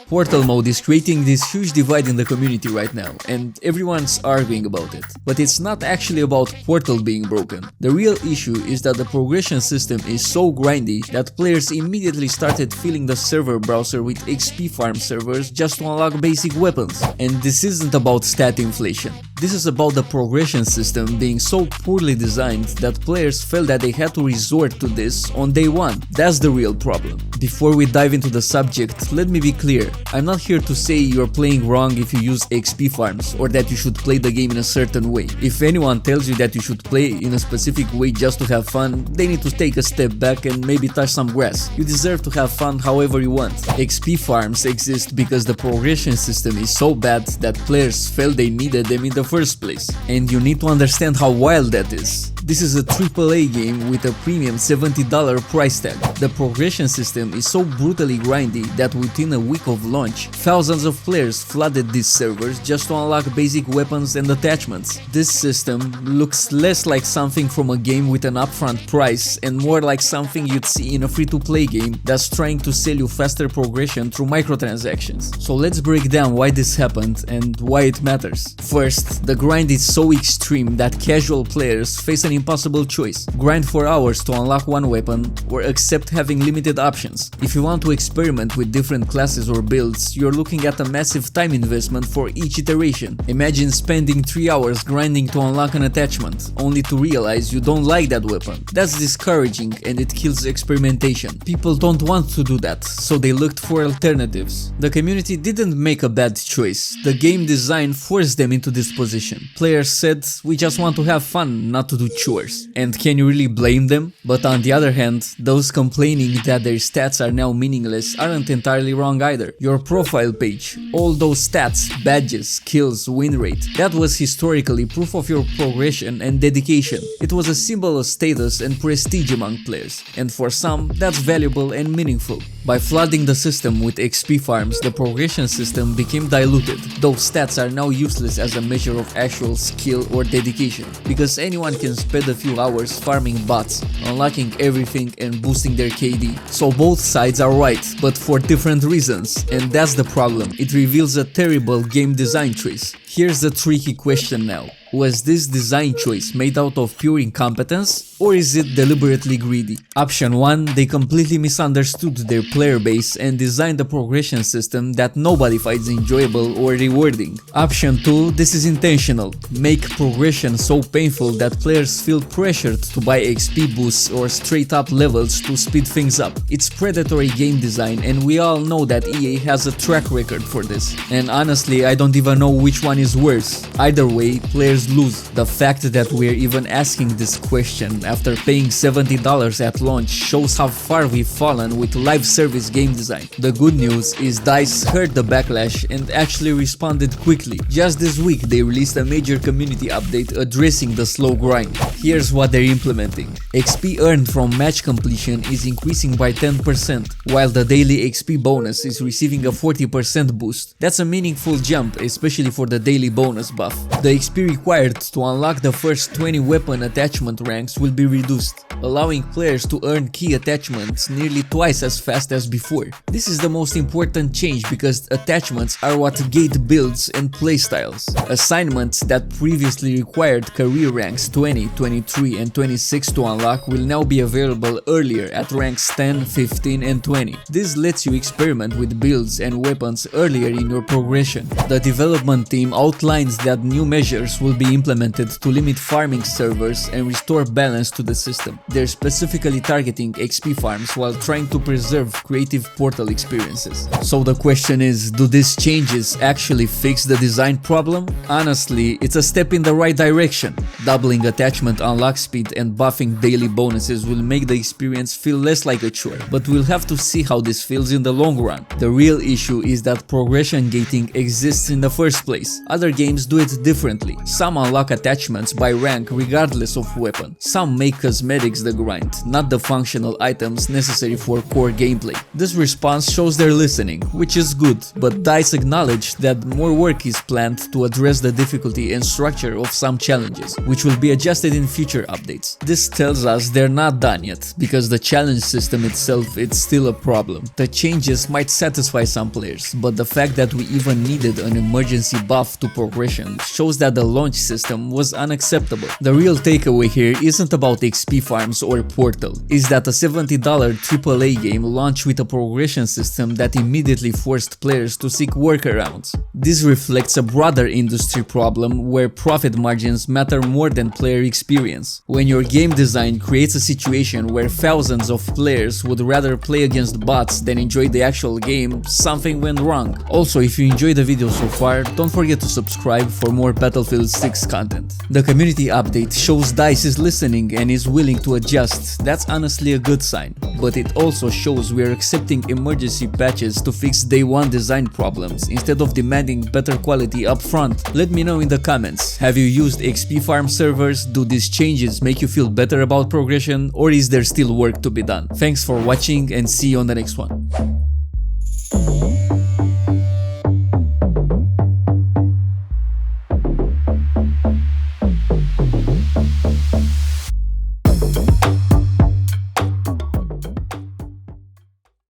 Portal mode is creating this huge divide in the community right now, and everyone's arguing about it. But it's not actually about Portal being broken. The real issue is that the progression system is so grindy that players immediately started filling the server browser with XP farm servers just to unlock basic weapons. And this isn't about stat inflation. This is about the progression system being so poorly designed that players felt that they had to resort to this on day one. That's the real problem. Before we dive into the subject, let me be clear. I'm not here to say you're playing wrong if you use XP farms or that you should play the game in a certain way. If anyone tells you that you should play in a specific way just to have fun, they need to take a step back and maybe touch some grass. You deserve to have fun however you want. XP farms exist because the progression system is so bad that players felt they needed them in the first place. And you need to understand how wild that is. This is a AAA game with a premium $70 price tag. The progression system is so brutally grindy that within a week of launch, thousands of players flooded these servers just to unlock basic weapons and attachments. This system looks less like something from a game with an upfront price and more like something you'd see in a free-to-play game that's trying to sell you faster progression through microtransactions. So let's break down why this happened and why it matters. First, the grind is so extreme that casual players face an impossible choice: grind for hours to unlock one weapon or accept having limited options. If you want to experiment with different classes or builds, you're looking at a massive time investment for each iteration. Imagine spending 3 hours grinding to unlock an attachment, only to realize you don't like that weapon. That's discouraging and it kills experimentation. People don't want to do that, so they looked for alternatives. The community didn't make a bad choice. The game design forced them into this position. Players said, we just want to have fun, not to do chores. And can you really blame them? But on the other hand, those complaining that their stats are now meaningless aren't entirely wrong either. Your profile page, all those stats, badges, kills, win rate, that was historically proof of your progression and dedication. It was a symbol of status and prestige among players, and for some, that's valuable and meaningful. By flooding the system with XP farms, the progression system became diluted. Those stats are now useless as a measure of actual skill or dedication, because anyone can spend a few hours farming bots, unlocking everything and boosting their KD. So both sides are right, but for different reasons, and that's the problem. It reveals a terrible game design choice. Here's the tricky question now. Was this design choice made out of pure incompetence, or is it deliberately greedy? Option 1, they completely misunderstood their player base and designed a progression system that nobody finds enjoyable or rewarding. Option 2, this is intentional. Make progression so painful that players feel pressured to buy XP boosts or straight up levels to speed things up. It's predatory game design, and we all know that EA has a track record for this. And honestly, I don't even know which one is worse. Either way, players lose. The fact that we're even asking this question after paying $70 at launch shows how far we've fallen with live service game design. The good news is DICE heard the backlash and actually responded quickly. Just this week they released a major community update addressing the slow grind. Here's what they're implementing. XP earned from match completion is increasing by 10%, while the daily XP bonus is receiving a 40% boost. That's a meaningful jump, especially for the daily bonus buff. The XP required to unlock the first 20 weapon attachment ranks will be reduced, allowing players to earn key attachments nearly twice as fast as before. This is the most important change because attachments are what gate builds and playstyles. Assignments that previously required career ranks 20, 23 and 26 to unlock will now be available earlier at ranks 10, 15 and 20. This lets you experiment with builds and weapons earlier in your progression. The development team outlines that new measures will be implemented to limit farming servers and restore balance to the system. They're specifically targeting XP farms while trying to preserve creative Portal experiences. So the question is, do these changes actually fix the design problem? Honestly, it's a step in the right direction. Doubling attachment unlock speed and buffing daily bonuses will make the experience feel less like a chore, but we'll have to see how this feels in the long run. The real issue is that progression gating exists in the first place. Other games do it differently. Some Some unlock attachments by rank regardless of weapon. Some make cosmetics the grind, not the functional items necessary for core gameplay. This response shows they're listening, which is good, but DICE acknowledge that more work is planned to address the difficulty and structure of some challenges, which will be adjusted in future updates. This tells us they're not done yet, because the challenge system itself is still a problem. The changes might satisfy some players, but the fact that we even needed an emergency buff to progression shows that the launch system was unacceptable. The real takeaway here isn't about XP farms or Portal, is that a $70 AAA game launched with a progression system that immediately forced players to seek workarounds. This reflects a broader industry problem where profit margins matter more than player experience. When your game design creates a situation where thousands of players would rather play against bots than enjoy the actual game, something went wrong. Also, if you enjoyed the video so far, don't forget to subscribe for more Battlefield 6 content. The community update shows DICE is listening and is willing to adjust. That's honestly a good sign, but it also shows we are accepting emergency patches to fix day one design problems instead of demanding better quality up front. Let me know in the comments, have you used XP farm servers? Do these changes make you feel better about progression, or is there still work to be done? Thanks for watching and see you on the next one.